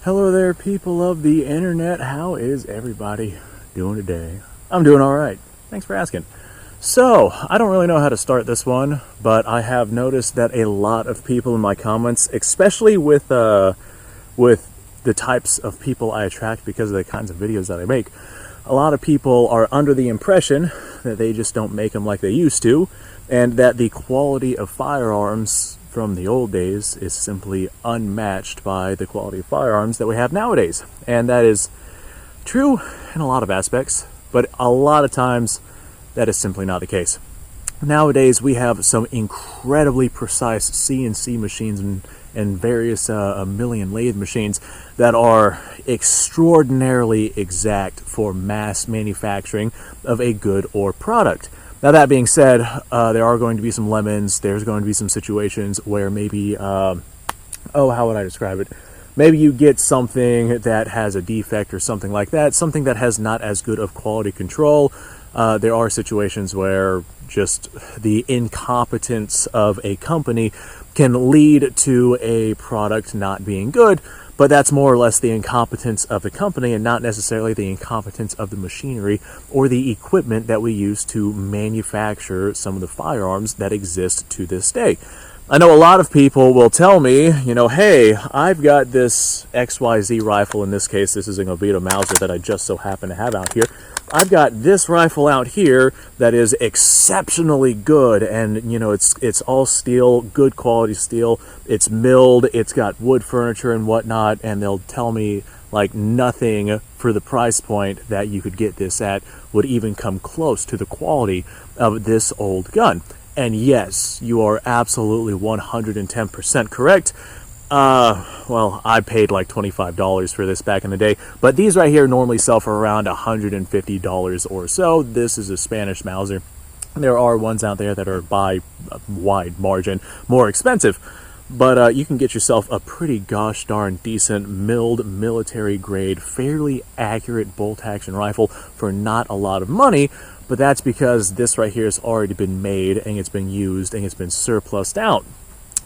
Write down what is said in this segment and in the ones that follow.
Hello there, people of the internet. How is everybody doing today? I'm doing all right. Thanks for asking. So, I don't really know how to start this one, but I have noticed that a lot of people in my comments, especially with the types of people I attract because of the kinds of videos that I make, a lot of people are under the impression that they just don't make them like they used to, and that the quality of firearms from the old days is simply unmatched by the quality of firearms that we have nowadays. And that is true in a lot of aspects, but a lot of times that is simply not the case. Nowadays we have some incredibly precise CNC machines and various million lathe machines that are extraordinarily exact for mass manufacturing of a good or product. Now, that being said, there are going to be some lemons. There's going to be some situations where maybe, how would I describe it? Maybe you get something that has a defect or something like that, something that has not as good of quality control. There are situations where just the incompetence of a company can lead to a product not being good, but that's more or less the incompetence of the company and not necessarily the incompetence of the machinery or the equipment that we use to manufacture some of the firearms that exist to this day. I know a lot of people will tell me, hey, I've got this XYZ rifle. In this case, this is an Oviedo Mauser that I just so happen to have out here. I've got this rifle out here that is exceptionally good, and it's all steel, good quality steel. It's milled, it's got wood furniture and whatnot, and they'll tell me like nothing for the price point that you could get this at would even come close to the quality of this old gun. And yes, you are absolutely 110% correct. Well, I paid like $25 for this back in the day, but these right here normally sell for around $150 or so. This is a Spanish Mauser. There are ones out there that are by a wide margin more expensive, but you can get yourself a pretty gosh darn decent milled military grade, fairly accurate bolt action rifle for not a lot of money. But that's because this right here has already been made and it's been used and it's been surplused out.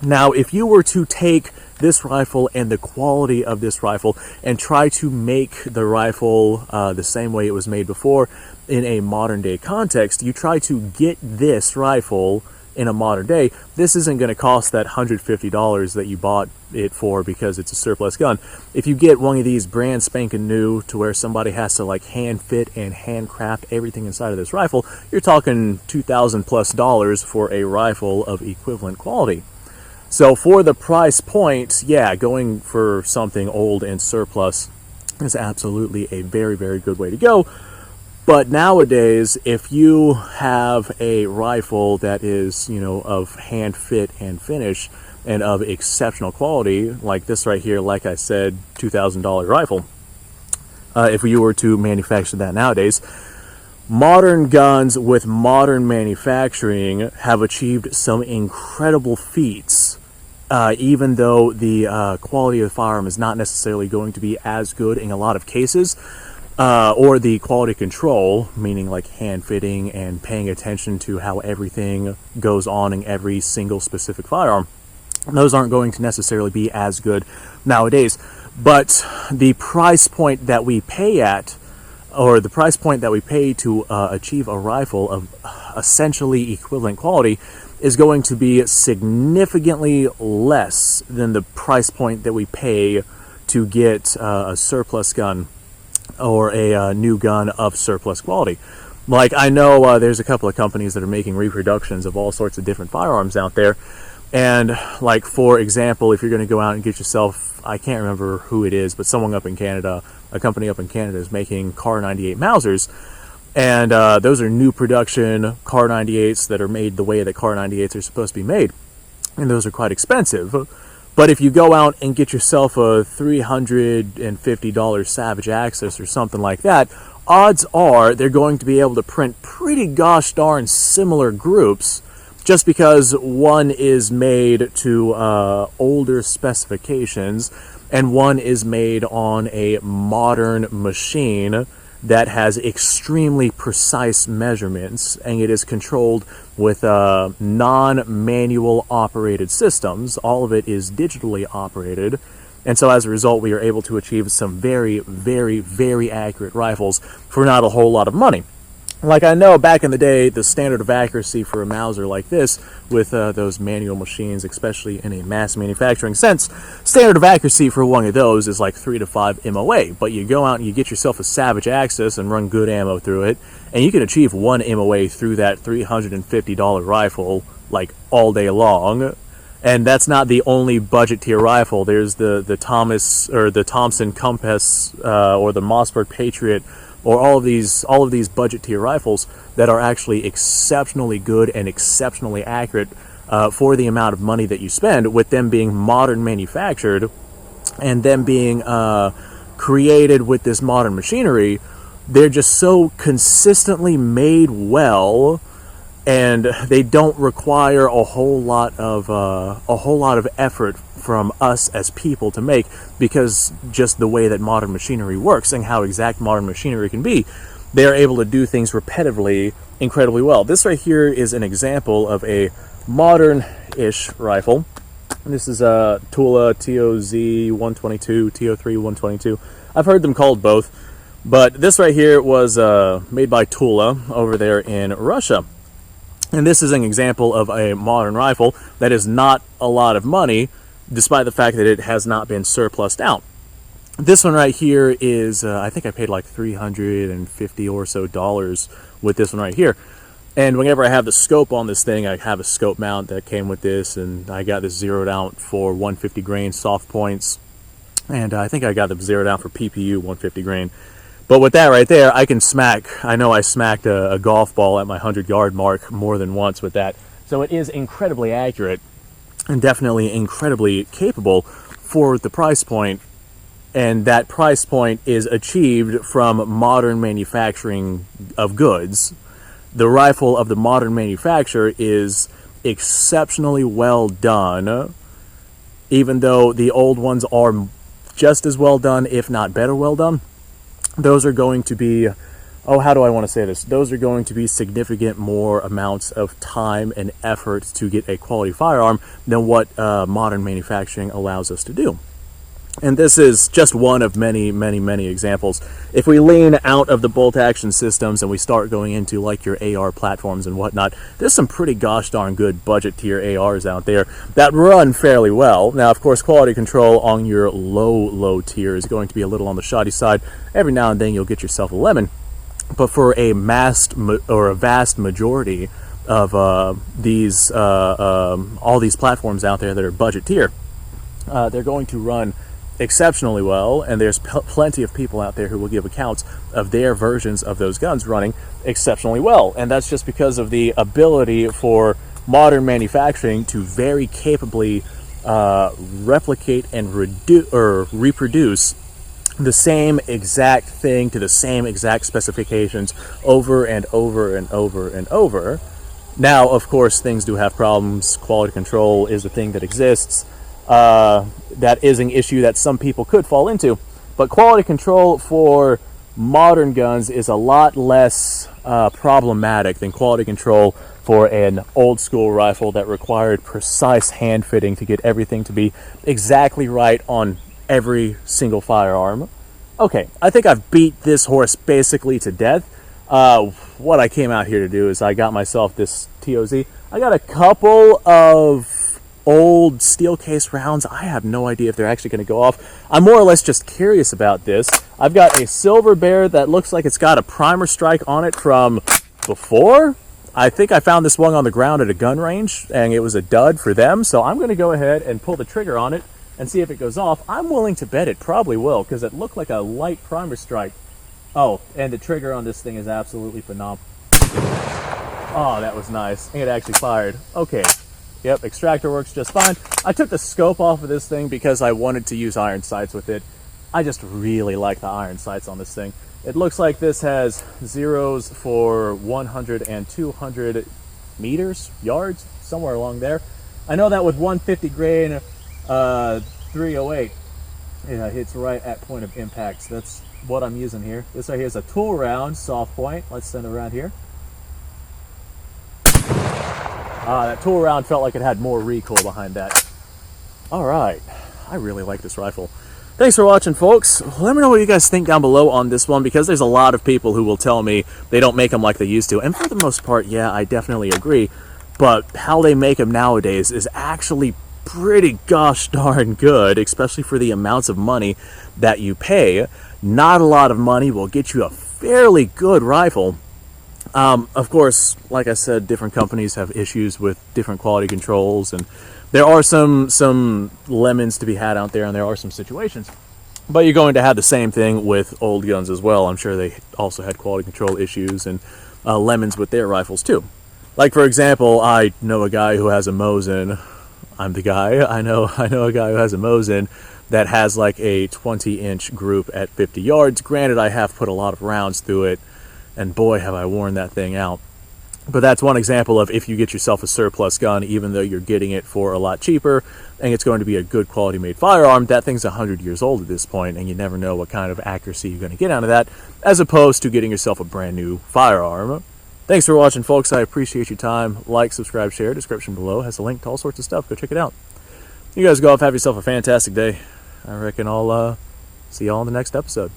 Now, if you were to take this rifle and the quality of this rifle and try to make the rifle the same way it was made before in a modern day context, you try to get this rifle in a modern day, this isn't going to cost that $150 that you bought it for because it's a surplus gun. If you get one of these brand spanking new to where somebody has to like hand fit and handcraft everything inside of this rifle, you're talking $2,000+ for a rifle of equivalent quality. So for the price point, yeah, going for something old and surplus is absolutely a very, very good way to go. But nowadays, if you have a rifle that is, of hand fit and finish and of exceptional quality, like this right here, like I said, $2,000 rifle, if you were to manufacture that nowadays, modern guns with modern manufacturing have achieved some incredible feats. Even though the quality of the firearm is not necessarily going to be as good in a lot of cases, or the quality control, meaning like hand fitting and paying attention to how everything goes on in every single specific firearm, those aren't going to necessarily be as good nowadays. But the price point that we pay at, or the price point that we pay to achieve a rifle of essentially equivalent quality, is going to be significantly less than the price point that we pay to get a surplus gun or a new gun of surplus quality. Like, I know there's a couple of companies that are making reproductions of all sorts of different firearms out there, and like, for example, if you're going to go out and get yourself, I can't remember who it is, but someone up in Canada, a company up in Canada is making Car 98 Mausers. And those are new production Car 98s that are made the way that Car 98s are supposed to be made. And those are quite expensive. But if you go out and get yourself a $350 Savage Access or something like that, odds are they're going to be able to print pretty gosh darn similar groups, just because one is made to older specifications and one is made on a modern machine that has extremely precise measurements, and it is controlled with non-manual operated systems. All of it is digitally operated, And so as a result, we are able to achieve some very, very, very accurate rifles for not a whole lot of money. Like, I know back in the day, the standard of accuracy for a Mauser like this, with those manual machines, especially in a mass manufacturing sense, standard of accuracy for one of those is like 3 to 5 MOA. But you go out and you get yourself a Savage Axis and run good ammo through it, and you can achieve 1 MOA through that $350 rifle, like, all day long. And that's not the only budget tier rifle. There's the Thompson Compass, or the Mossberg Patriot, or all of these budget tier rifles that are actually exceptionally good and exceptionally accurate for the amount of money that you spend, with them being modern manufactured and them being created with this modern machinery. They're just so consistently made well, and they don't require a whole lot of effort from us as people to make, because just the way that modern machinery works and how exact modern machinery can be, they are able to do things repetitively incredibly well. This right here is an example of a modern-ish rifle. This is a Tula TOZ 122, TO3 122. I've heard them called both, but this right here was made by Tula over there in Russia. And this is an example of a modern rifle that is not a lot of money, despite the fact that it has not been surplused out. This one right here is, I think I paid like $350 or so with this one right here. And whenever I have the scope on this thing, I have a scope mount that came with this, and I got this zeroed out for 150 grain soft points. And I think I got them zeroed out for PPU 150 grain. But with that right there, I can smack, I know I smacked a golf ball at my 100-yard mark more than once with that. So it is incredibly accurate and definitely incredibly capable for the price point. And that price point is achieved from modern manufacturing of goods. The rifle of the modern manufacturer is exceptionally well done, even though the old ones are just as well done, if not better well done. Those are going to be, how do I want to say this? Those are going to be significant more amounts of time and effort to get a quality firearm than what modern manufacturing allows us to do. And this is just one of many, many, many examples. If we lean out of the bolt action systems and we start going into like your AR platforms and whatnot, there's some pretty gosh darn good budget tier ARs out there that run fairly well. Now, of course, quality control on your low tier is going to be a little on the shoddy side. Every now and then you'll get yourself a lemon. But for a vast majority of all these platforms out there that are budget tier, they're going to run exceptionally well, and there's plenty of people out there who will give accounts of their versions of those guns running exceptionally well. And that's just because of the ability for modern manufacturing to very capably replicate and reproduce the same exact thing to the same exact specifications over and over and over and over. Now, of course, things do have problems. Quality control is a thing that exists. That is an issue that some people could fall into. But quality control for modern guns is a lot less problematic than quality control for an old school rifle that required precise hand fitting to get everything to be exactly right on every single firearm. Okay, I think I've beat this horse basically to death. What I came out here to do is I got myself this TOZ. I got a couple of old steel case rounds. I have no idea if they're actually going to go off. I'm more or less just curious about this. I've got a Silver Bear that looks like it's got a primer strike on it from before. I think I found this one on the ground at a gun range, and it was a dud for them, so I'm going to go ahead and pull the trigger on it and see if it goes off. I'm willing to bet it probably will, because it looked like a light primer strike. Oh, and the trigger on this thing is absolutely phenomenal. Oh, that was nice. It actually fired. Okay. Yep, extractor works just fine. I took the scope off of this thing because I wanted to use iron sights with it. I just really like the iron sights on this thing. It looks like this has zeros for 100 and 200 meters, yards, somewhere along there. I know that with 150 grain 308, it hits right at point of impact. So that's what I'm using here. This right here is a tool round soft point. Let's send it around here. That tool round felt like it had more recoil behind that. All right, I really like this rifle. Thanks for watching, folks. Let me know what you guys think down below on this one, because there's a lot of people who will tell me they don't make them like they used to. And for the most part, yeah, I definitely agree. But how they make them nowadays is actually pretty gosh darn good, especially for the amounts of money that you pay. Not a lot of money will get you a fairly good rifle. Of course, like I said, different companies have issues with different quality controls, and there are some lemons to be had out there, and there are some situations. But you're going to have the same thing with old guns as well. I'm sure they also had quality control issues and lemons with their rifles too. Like, for example, I know a guy who has a Mosin. I'm the guy. I know a guy who has a Mosin that has like a 20-inch group at 50 yards. Granted, I have put a lot of rounds through it, and boy, have I worn that thing out. But that's one example of if you get yourself a surplus gun, even though you're getting it for a lot cheaper, and it's going to be a good quality made firearm, that thing's 100 years old at this point, and you never know what kind of accuracy you're going to get out of that, as opposed to getting yourself a brand new firearm. Thanks for watching, folks. I appreciate your time. Like, subscribe, share. Description below has a link to all sorts of stuff. Go check it out. You guys go off, have yourself a fantastic day. I reckon I'll see y'all in the next episode.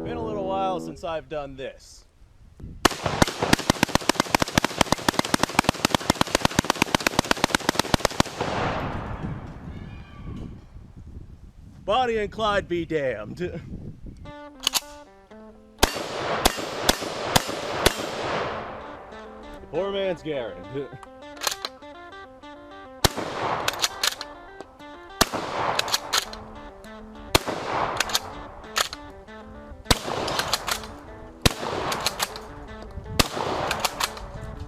Been a little while since I've done this. Bonnie and Clyde be damned. Poor man's Garrett.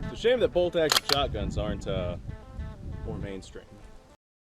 It's a shame that bolt-action shotguns aren't more mainstream.